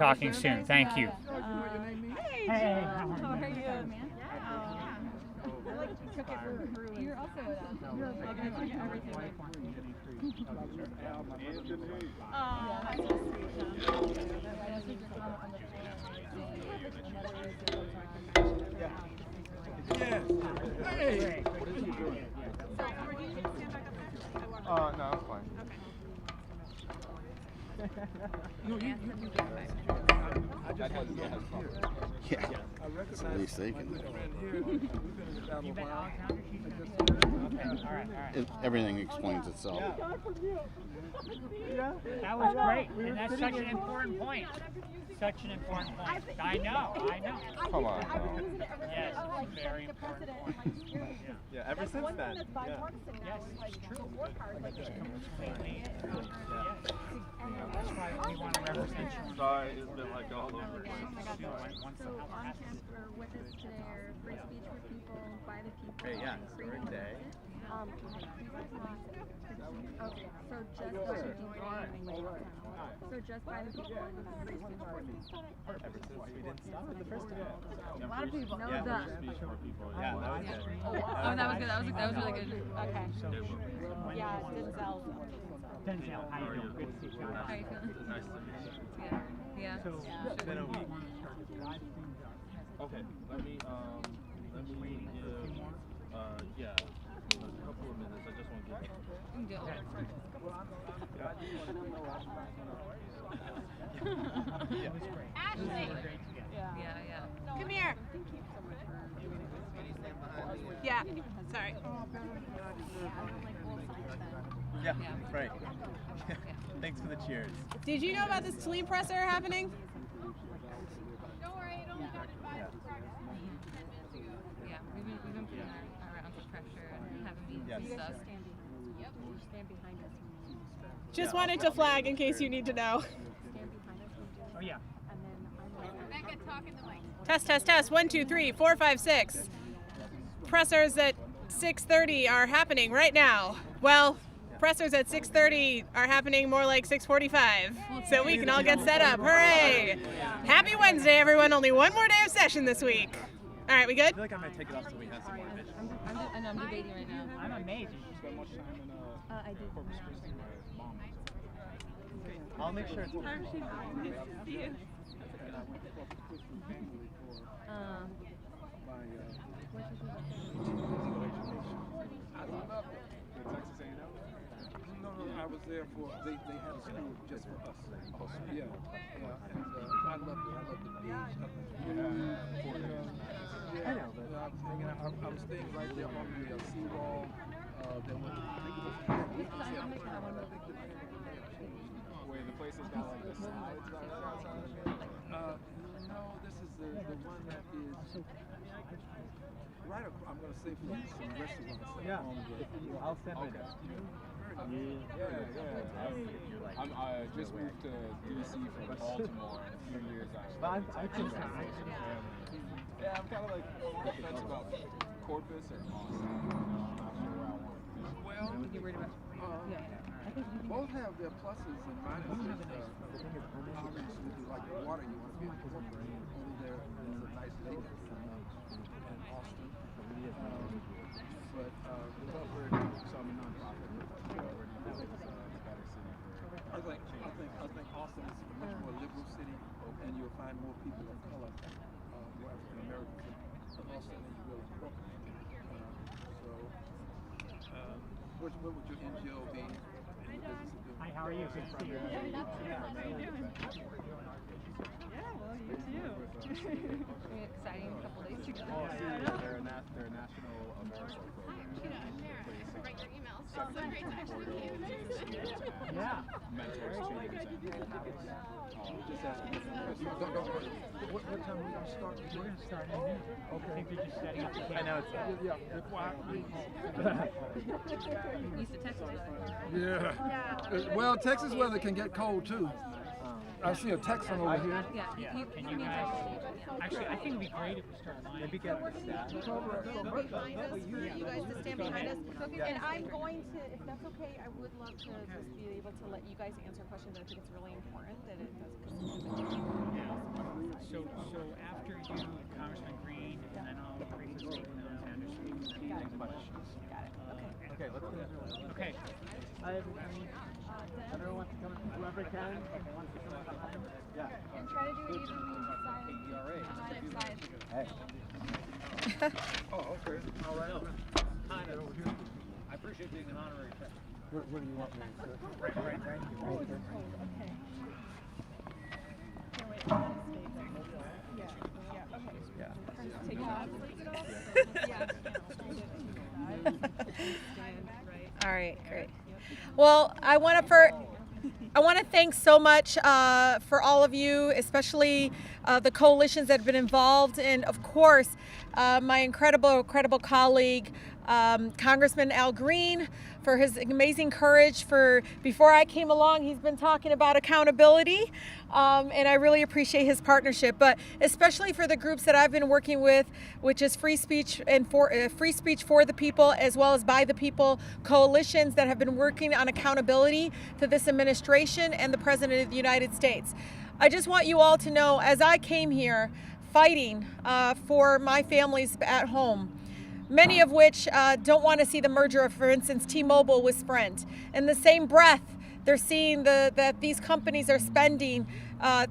Talking soon. Thank you. Hey, how are you? You're also Hey. No, it's fine. Yeah, at least they can. Everything explains itself. That was great, and that's such an important point. Such an important point. I know. Come on. Yes, very important point. Yeah, ever since then. Yes, it's true. Completely. That's why we want to represent you. Sorry, it's been like all over. So on campus, or with us today, are free speech for people, by the people. Hey, yeah, great day. Okay, so just by the people. So just by the people and free speech for people. Ever since we didn't stop it the first time. A lot of people. No, Yeah, duh. speech for people. Yeah, that was good. Oh, that was good. That was really good. Okay. Yeah, Denzel. Denzel, how you doing? Good to see you. How are you feeling? Nice to meet you. Yeah. So, It's been a week. Okay. Okay, let me give, yeah, a couple of minutes. I just want to get. You can do it. Yeah. Ashley! Yeah. Come here! Yeah, sorry. Yeah, right. Thanks for the cheers. Did you know about this Tlaib presser happening? Don't worry, it only got advised approximately 10 minutes ago. Yeah, we've been putting our rounds of pressure and having meetings Yes. and stuff. Yep. Stand behind us. Just wanted to flag in case you need to know. Stand behind us. Oh, yeah. Rebecca, talk in the mic. Test. 1, 2, 3, 4, 5, 6. Pressers at 6:30 are happening right now. Well, pressers at 6:30 are happening more like 6:45. So we can all get set up. Hooray! Happy Wednesday, everyone. Only one more day of session this week. All right, we good? I feel like I might take it off so we have some more vision. I'm debating right now. I'm amazed. I do. I'll make sure it's No, I was there for, they had a school just for us. Yeah, and I loved it. I loved the beach. I know, but I was staying right there on the seawall. There was, I think it was, where the place has got like the slides right outside. no, this is the one that is right across, I'm going to say from some restaurants. Yeah, I'll send it. I just moved to DC from Baltimore in a few years actually. Yeah, I'm kind of like fence about Corpus or Austin. Well, both have their pluses and minuses. Obviously, like the water, you want to be incorporated. Only there's a nice lake in Austin. But So I'm a nonprofit. I think Austin is a much more liberal city, and you'll find more people of color, more African Americans in Austin than you will in Brooklyn. What would your NGO be in the business of doing? Hi, how are you? Good to see you. How are you doing? Yeah, well, you too. Exciting couple days together. They're a national American program. Write your emails. So it's so great to actually meet you. Yeah. Mentors, tutors, What time are we going to start? We're going to start in a minute. Okay. I think they're just setting up the camera. I know it's Used to Texas weather. Yeah. Well, Texas weather can get cold too. I see a text from over here. Yeah, Can you guys? Actually, I think it'd be great if we start line. Maybe get you guys to stand behind us. And I'm going to, if that's okay, I would love to just be able to let you guys answer questions. I think it's really important that it does. So after you, Congressman Green, and then I'll briefly speak on Anderson. Got it. Okay. Okay, let's do that. Okay. Hi everybody. Everyone wants to come, whoever can. Yeah. And try to do it even side. Oh, okay. All right. I appreciate being an honorary guest. Where do you want me to sit? Right here. All right, great. Well, I want to thank so much for all of you, especially the coalitions that have been involved, and of course, my incredible colleague, Congressman Al Green, for his amazing courage. Before I came along, he's been talking about accountability, and I really appreciate his partnership. But especially for the groups that I've been working with, which is Free Speech for the People, as well as By the People coalitions that have been working on accountability to this administration and the President of the United States. I just want you all to know, as I came here fighting for my families at home, many of which don't want to see the merger of, for instance, T-Mobile with Sprint. In the same breath, they're seeing that these companies are spending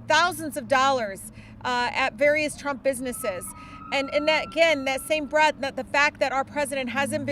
thousands of dollars at various Trump businesses. And that, again, that same breath, that the fact that our president hasn't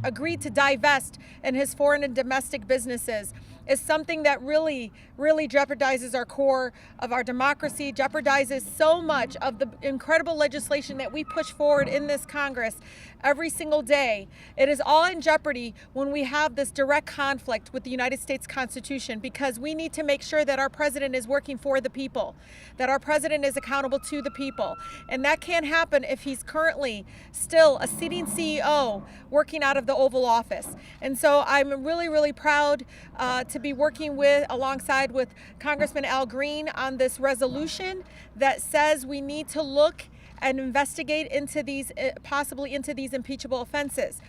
agreed to divest in his foreign and domestic businesses is something that really jeopardizes our core of our democracy, jeopardizes so much of the incredible legislation that we push forward in this Congress every single day. It is all in jeopardy when we have this direct conflict with the United States Constitution, because we need to make sure that our president is working for the people, that our president is accountable to the people. And that can't happen if he's currently still a sitting CEO working out of the Oval Office. And so I'm really proud to be working alongside with Congressman Al Green on this resolution that says we need to look and investigate into these, possibly into these impeachable offenses.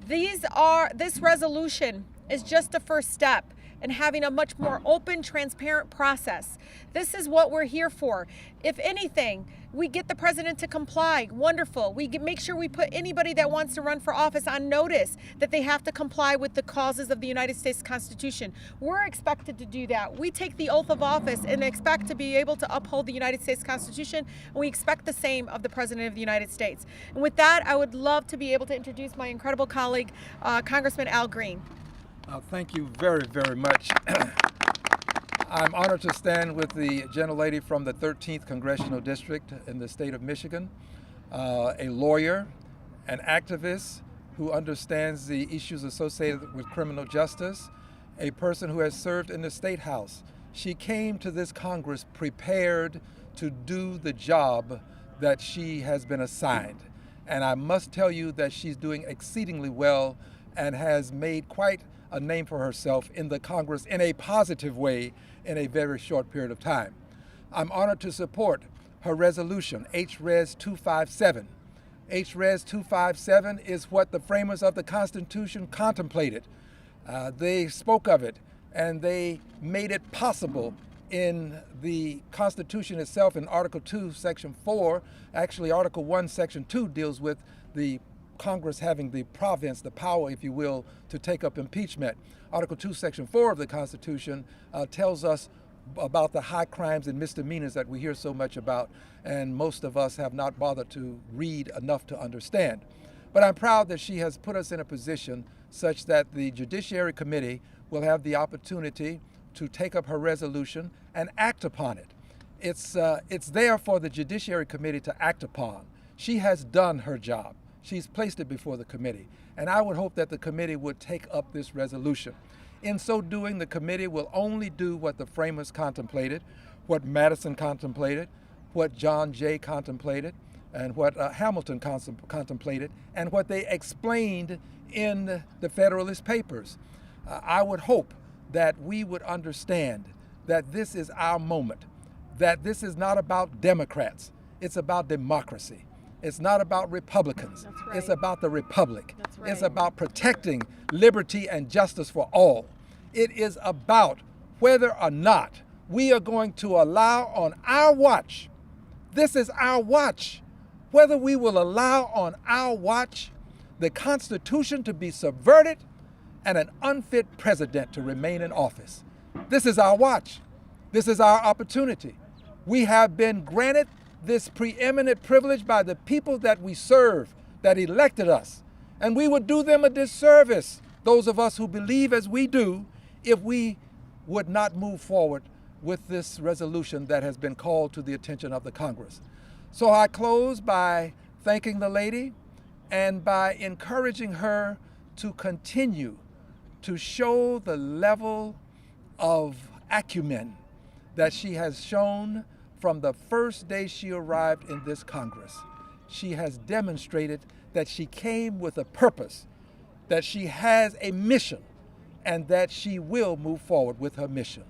This resolution is just the first step in having a much more open, transparent process. This is what we're here for. If anything, we get the president to comply. Wonderful. We make sure we put anybody that wants to run for office on notice that they have to comply with the causes of the United States Constitution. We're expected to do that. We take the oath of office and expect to be able to uphold the United States Constitution, and we expect the same of the President of the United States. And with that, I would love to be able to introduce my incredible colleague, Congressman Al Green. Thank you very much. I'm honored to stand with the gentlelady from the 13th Congressional District in the state of Michigan, a lawyer, an activist who understands the issues associated with criminal justice, a person who has served in the State House. She came to this Congress prepared to do the job that she has been assigned. And I must tell you that she's doing exceedingly well and has made quite a name for herself in the Congress in a positive way in a very short period of time. I'm honored to support her resolution, HRes 257. HRes 257 is what the framers of the Constitution contemplated. They spoke of it and they made it possible in the Constitution itself in Article 2, Section 4. Actually, Article 1, Section 2 deals with the Congress having the province, the power, if you will, to take up impeachment. Article 2, Section 4 of the Constitution tells us about the high crimes and misdemeanors that we hear so much about, and most of us have not bothered to read enough to understand. But I'm proud that she has put us in a position such that the Judiciary Committee will have the opportunity to take up her resolution and act upon it. It's there for the Judiciary Committee to act upon. She has done her job. She's placed it before the committee, and I would hope that the committee would take up this resolution. In so doing, the committee will only do what the framers contemplated, what Madison contemplated, what John Jay contemplated, and what Hamilton contemplated, and what they explained in the Federalist Papers. I would hope that we would understand that this is our moment, that this is not about Democrats, it's about democracy. It's not about Republicans. That's right. It's about the Republic. That's right. It's about protecting liberty and justice for all. It is about whether or not we are going to allow on our watch, this is our watch, whether we will allow on our watch the Constitution to be subverted and an unfit president to remain in office. This is our watch. This is our opportunity. We have been granted this preeminent privilege by the people that we serve, that elected us. And we would do them a disservice, those of us who believe as we do, if we would not move forward with this resolution that has been called to the attention of the Congress. So I close by thanking the lady and by encouraging her to continue to show the level of acumen that she has shown from the first day she arrived in this Congress. She has demonstrated that she came with a purpose, that she has a mission, and that she will move forward with her mission.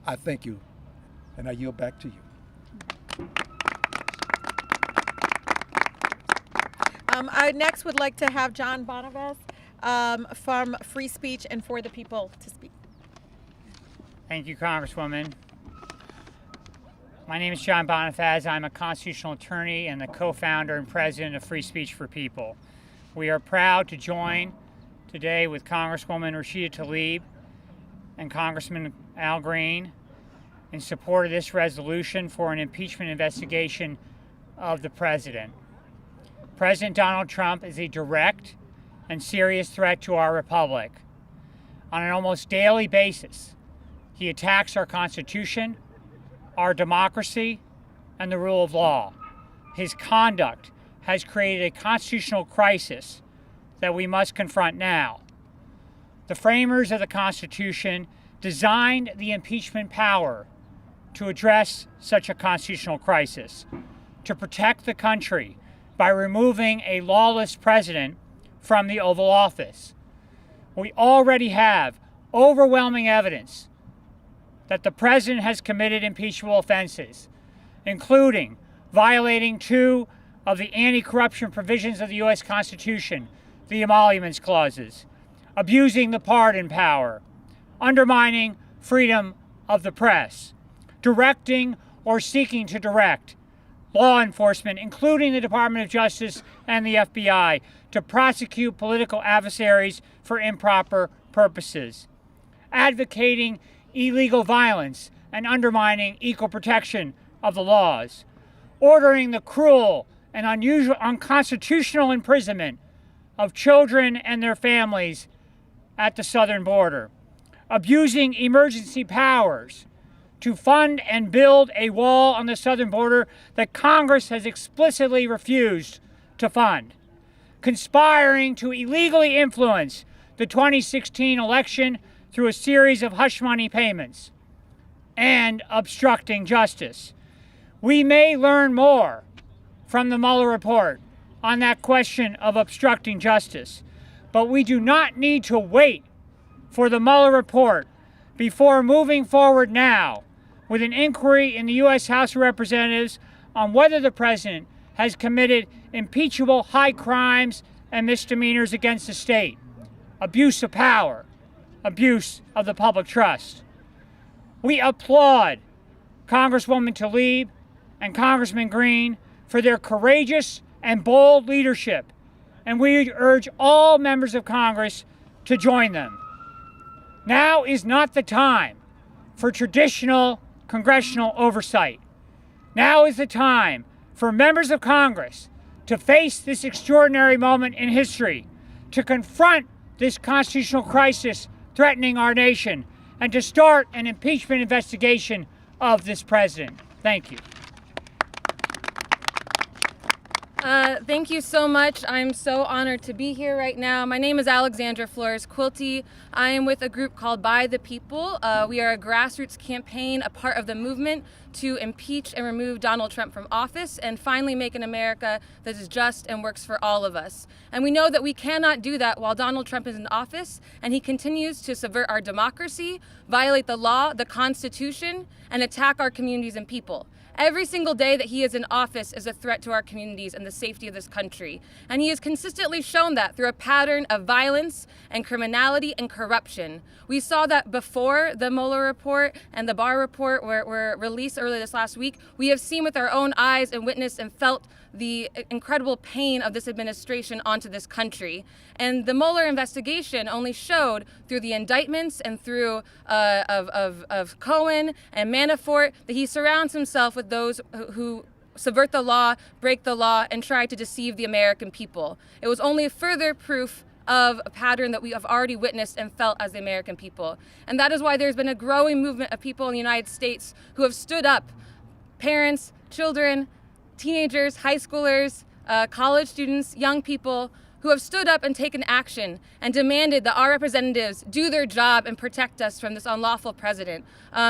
I thank you, and I yield back to you. I next would like to have John Bonavez from Free Speech and For the People to speak. Thank you, Congresswoman. My name is John Bonifaz. I'm a constitutional attorney and the co-founder and president of Free Speech for People. We are proud to join today with Congresswoman Rashida Tlaib and Congressman Al Green in support of this resolution for an impeachment investigation of the president. President Donald Trump is a direct and serious threat to our republic. On an almost daily basis, he attacks our Constitution, our democracy, and the rule of law. His conduct has created a constitutional crisis that we must confront now. The framers of the Constitution designed the impeachment power to address such a constitutional crisis, to protect the country by removing a lawless president from the Oval Office. We already have overwhelming evidence that the president has committed impeachable offenses, including violating 2 of the anti-corruption provisions of the U.S. Constitution, the emoluments clauses, abusing the pardon power, undermining freedom of the press, directing or seeking to direct law enforcement, including the Department of Justice and the FBI, to prosecute political adversaries for improper purposes, advocating illegal violence and undermining equal protection of the laws, ordering the cruel and unconstitutional imprisonment of children and their families at the southern border, abusing emergency powers to fund and build a wall on the southern border that Congress has explicitly refused to fund, conspiring to illegally influence the 2016 election through a series of hush money payments, and obstructing justice. We may learn more from the Mueller report on that question of obstructing justice, but we do not need to wait for the Mueller report before moving forward now with an inquiry in the U.S. House of Representatives on whether the president has committed impeachable high crimes and misdemeanors against the state, abuse of power, abuse of the public trust. We applaud Congresswoman Tlaib and Congressman Green for their courageous and bold leadership, and we urge all members of Congress to join them. Now is not the time for traditional congressional oversight. Now is the time for members of Congress to face this extraordinary moment in history, to confront this constitutional crisis threatening our nation, and to start an impeachment investigation of this president. Thank you. Thank you so much. I'm so honored to be here right now. My name is Alexandra Flores Quilty. I am with a group called By the People. We are a grassroots campaign, a part of the movement to impeach and remove Donald Trump from office and finally make an America that is just and works for all of us. And we know that we cannot do that while Donald Trump is in office and he continues to subvert our democracy, violate the law, the Constitution, and attack our communities and people. Every single day that he is in office is a threat to our communities and the safety of this country. And he has consistently shown that through a pattern of violence and criminality and corruption. We saw that before the Mueller report and the Barr report were released earlier this last week. We have seen with our own eyes and witnessed and felt the incredible pain of this administration onto this country. And the Mueller investigation only showed through the indictments and through of Cohen and Manafort that he surrounds himself with those who subvert the law, break the law, and try to deceive the American people. It was only a further proof of a pattern that we have already witnessed and felt as the American people. And that is why there's been a growing movement of people in the United States who have stood up, parents, children, teenagers, high schoolers, college students, young people, who have stood up and taken action and demanded that our representatives do their job and protect us from this unlawful president.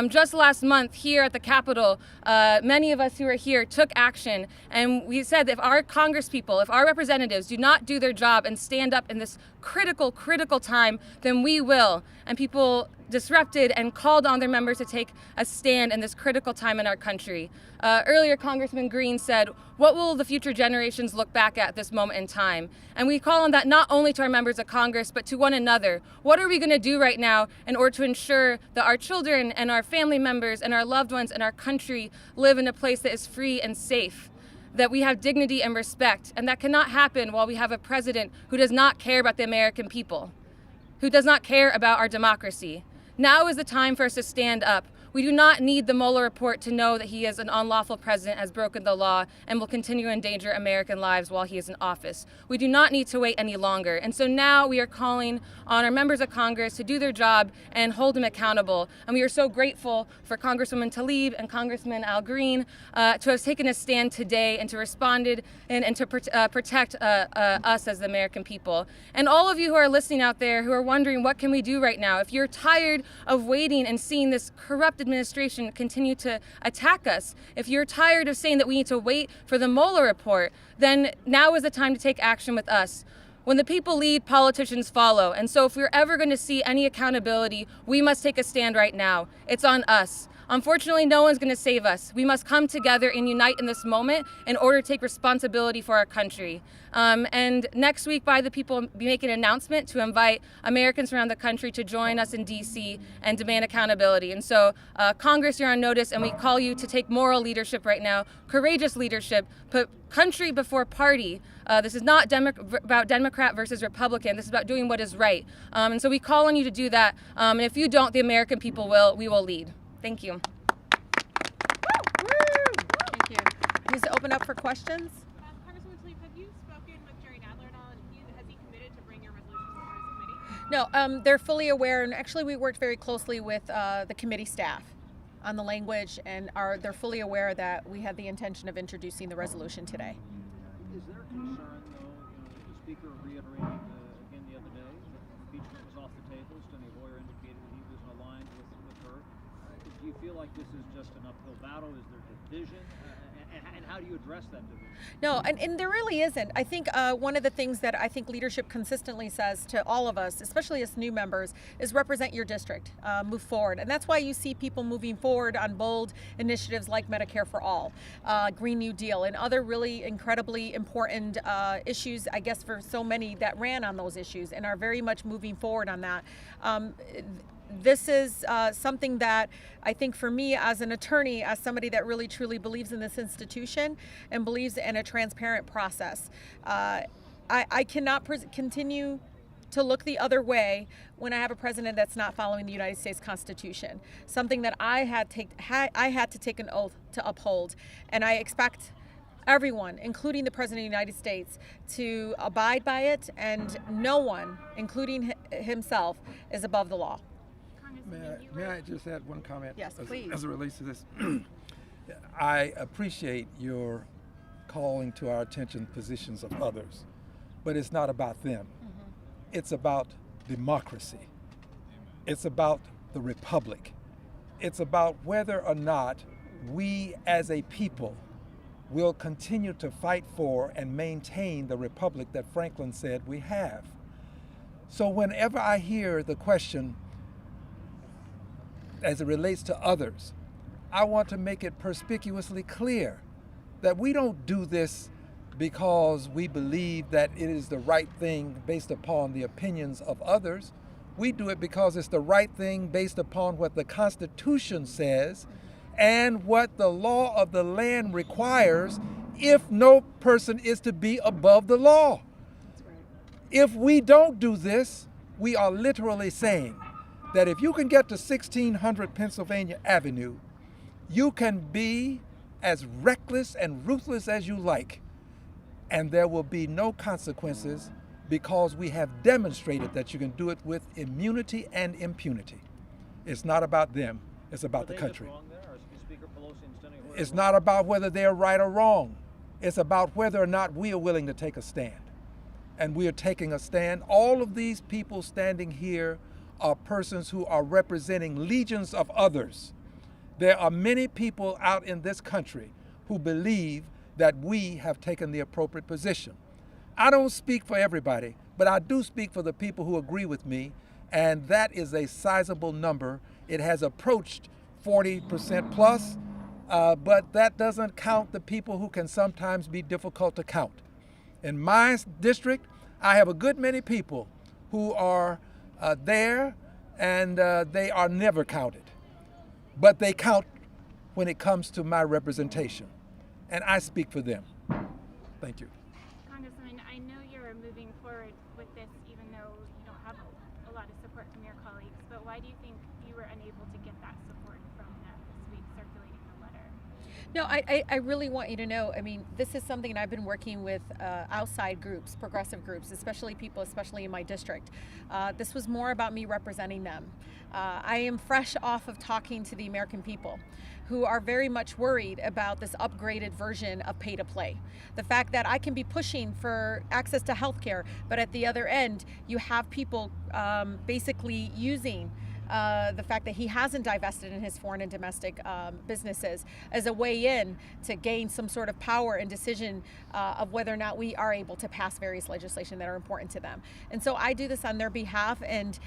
Just last month here at the Capitol, many of us who are here took action, and we said that if our congresspeople, if our representatives do not do their job and stand up in this critical time, then we will. And people disrupted and called on their members to take a stand in this critical time in our country. Earlier, Congressman Green said, what will the future generations look back at this moment in time? And we call on that not only to our members of Congress, but to one another. What are we going to do right now in order to ensure that our children and our family members and our loved ones and our country live in a place that is free and safe? That we have dignity and respect, and that cannot happen while we have a president who does not care about the American people, who does not care about our democracy. Now is the time for us to stand up. We do not need the Mueller report to know that he is an unlawful president, has broken the law, and will continue to endanger American lives while he is in office. We do not need to wait any longer. And so now we are calling on our members of Congress to do their job and hold him accountable. And we are so grateful for Congresswoman Tlaib and Congressman Al Green to have taken a stand today and to responded and to protect us as the American people. And all of you who are listening out there who are wondering what can we do right now, if you're tired of waiting and seeing this corrupt administration continue to attack us, if you're tired of saying that we need to wait for the Mueller report, then now is the time to take action with us. When the people lead, politicians follow. And so if we're ever going to see any accountability, we must take a stand right now. It's on us. Unfortunately, no one's going to save us. We must come together and unite in this moment in order to take responsibility for our country. And next week, By the People will be making an announcement to invite Americans around the country to join us in D.C. and demand accountability. And so, Congress, you're on notice, and we call you to take moral leadership right now, courageous leadership, put country before party. This is not about Democrat versus Republican. This is about doing what is right. And so we call on you to do that. And if you don't, the American people will. We will lead. Thank you. Thank you. Needs to open up for questions. Congresswoman Tlaib, have you spoken with Jerry Nadler at all, and has he committed to bring your resolution before his committee? No, they're fully aware, and actually we worked very closely with the committee staff on the language, and they're fully aware that we had the intention of introducing the resolution today. Is there a concern, though, the Speaker reiterated again the other day that impeachment was off the table? Steny Hoyer indicated that he was aligned with her. Do you feel like this is just an uphill battle? Is there division? And how do you address that division? No, and there really isn't. I think one of the things that I think leadership consistently says to all of us, especially as new members, is represent your district, move forward. And that's why you see people moving forward on bold initiatives like Medicare for All, Green New Deal, and other really incredibly important issues, I guess, for so many that ran on those issues and are very much moving forward on that. This is something that I think for me as an attorney, as somebody that really truly believes in this institution and believes in a transparent process, I cannot continue to look the other way when I have a president that's not following the United States Constitution, something that I had to take an oath to uphold. And I expect everyone, including the President of the United States, to abide by it, and no one, including himself, is above the law. May I just add one comment? Yes, please. As it relates to this, I appreciate your calling to our attention positions of others. But it's not about them. It's about democracy. It's about the republic. It's about whether or not we as a people will continue to fight for and maintain the republic that Franklin said we have. So whenever I hear the question as it relates to others, I want to make it perspicuously clear that we don't do this because we believe that it is the right thing based upon the opinions of others. We do it because it's the right thing based upon what the Constitution says and what the law of the land requires if no person is to be above the law. If we don't do this, we are literally saying that if you can get to 1600 Pennsylvania Avenue, you can be as reckless and ruthless as you like, and there will be no consequences because we have demonstrated that you can do it with immunity and impunity. It's not about them, it's about the country. It's not about whether they're right or wrong. It's about whether or not we are willing to take a stand. And we are taking a stand. All of these people standing here are persons who are representing legions of others. There are many people out in this country who believe that we have taken the appropriate position. I don't speak for everybody, but I do speak for the people who agree with me, and that is a sizable number. It has approached 40% plus, but that doesn't count the people who can sometimes be difficult to count. In my district, I have a good many people who are there, and they are never counted. But they count when it comes to my representation, and I speak for them. Thank you. Congressman, I know you're moving forward with this even though you don't have a lot of support from your colleagues, but why do you think you were unable to get that support from them this week circulating the letter? No, I really want you to know, I mean, this is something I've been working with outside groups, progressive groups, especially people, especially in my district. This was more about me representing them. I am fresh off of talking to the American people who are very much worried about this upgraded version of pay to play. The fact that I can be pushing for access to health care, but at the other end, you have people basically using the fact that he hasn't divested in his foreign and domestic businesses as a way in to gain some sort of power and decision of whether or not we are able to pass various legislation that are important to them. And so I do this on their behalf, and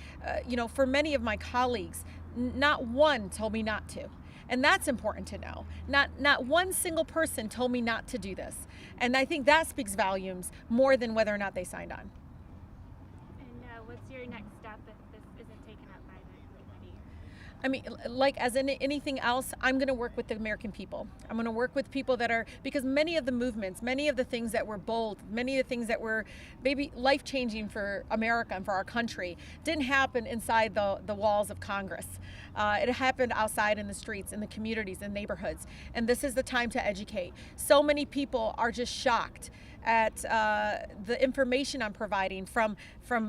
you know, for many of my colleagues, not one told me not to. And that's important to know. Not one single person told me not to do this. And I think that speaks volumes more than whether or not they signed on. And what's your next step if this isn't taken up by the committee? I mean, like as in anything else, I'm going to work with the American people. I'm going to work with people that are, because many of the movements, many of the things that were bold, many of the things that were maybe life-changing for America and for our country didn't happen inside the walls of Congress. It happened outside in the streets, in the communities, in neighborhoods. And this is the time to educate. So many people are just shocked at the information I'm providing from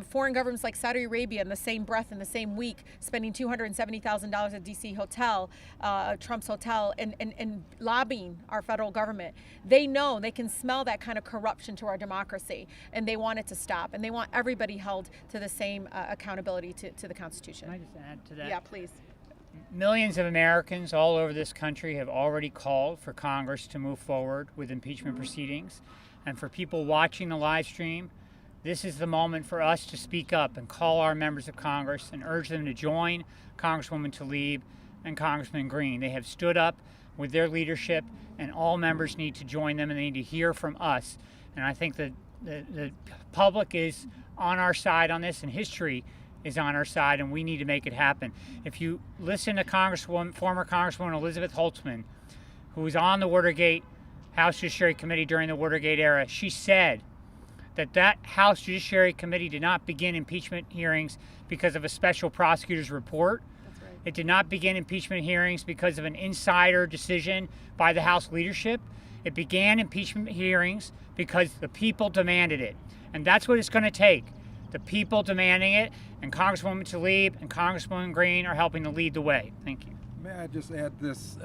foreign governments like Saudi Arabia in the same breath, in the same week, spending $270,000 at DC hotel, Trump's hotel, and lobbying our federal government. They know, they can smell that kind of corruption to our democracy, and they want it to stop, and they want everybody held to the same accountability to the Constitution. Can I just add to that? Yeah, please. Millions of Americans all over this country have already called for Congress to move forward with impeachment proceedings. And for people watching the live stream, this is the moment for us to speak up and call our members of Congress and urge them to join Congresswoman Tlaib and Congressman Green. They have stood up with their leadership, and all members need to join them, and they need to hear from us. And I think that the public is on our side on this, and history is on our side, and we need to make it happen. If you listen to former Congresswoman Elizabeth Holtzman, who was on the Watergate House Judiciary Committee during the Watergate era, she said that House Judiciary Committee did not begin impeachment hearings because of a special prosecutor's report. That's right. It did not begin impeachment hearings because of an insider decision by the House leadership. It began impeachment hearings because the people demanded it. And that's what it's going to take. The people demanding it, and Congresswoman Tlaib and Congressman Green are helping to lead the way. Thank you. May I just add this?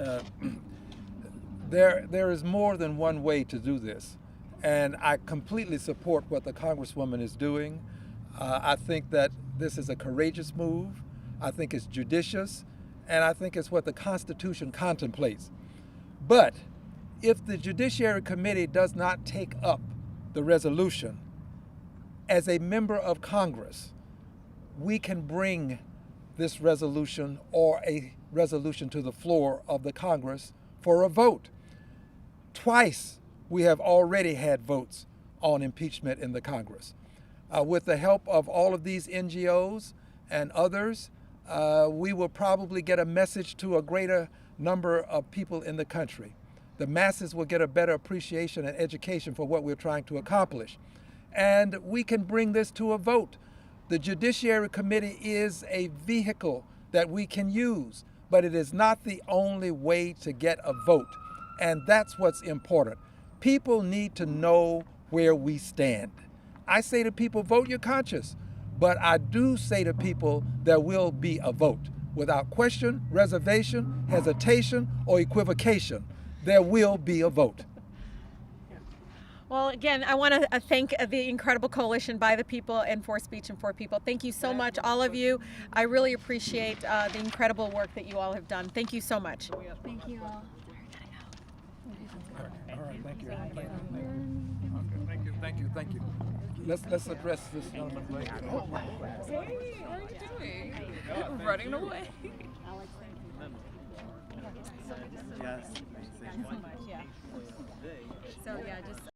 There is more than one way to do this, and I completely support what the Congresswoman is doing. I think that this is a courageous move. I think it's judicious, and I think it's what the Constitution contemplates. But if the Judiciary Committee does not take up the resolution, as a member of Congress, we can bring this resolution or a resolution to the floor of the Congress for a vote. Twice we have already had votes on impeachment in the Congress. With the help of all of these NGOs and others, we will probably get a message to a greater number of people in the country. The masses will get a better appreciation and education for what we're trying to accomplish. And we can bring this to a vote. The Judiciary Committee is a vehicle that we can use, but it is not the only way to get a vote. And that's what's important. People need to know where we stand. I say to people, vote your conscience. But I do say to people, there will be a vote. Without question, reservation, hesitation, or equivocation, there will be a vote. Well, again, I want to thank the incredible coalition By the People and For Speech and For People. Thank you so much, all of you. I really appreciate the incredible work that you all have done. Thank you so much. Thank you all. All right, thank you. Thank you. Let's address this gentleman later. Oh, Hey, how are you doing? Running away. So yeah, just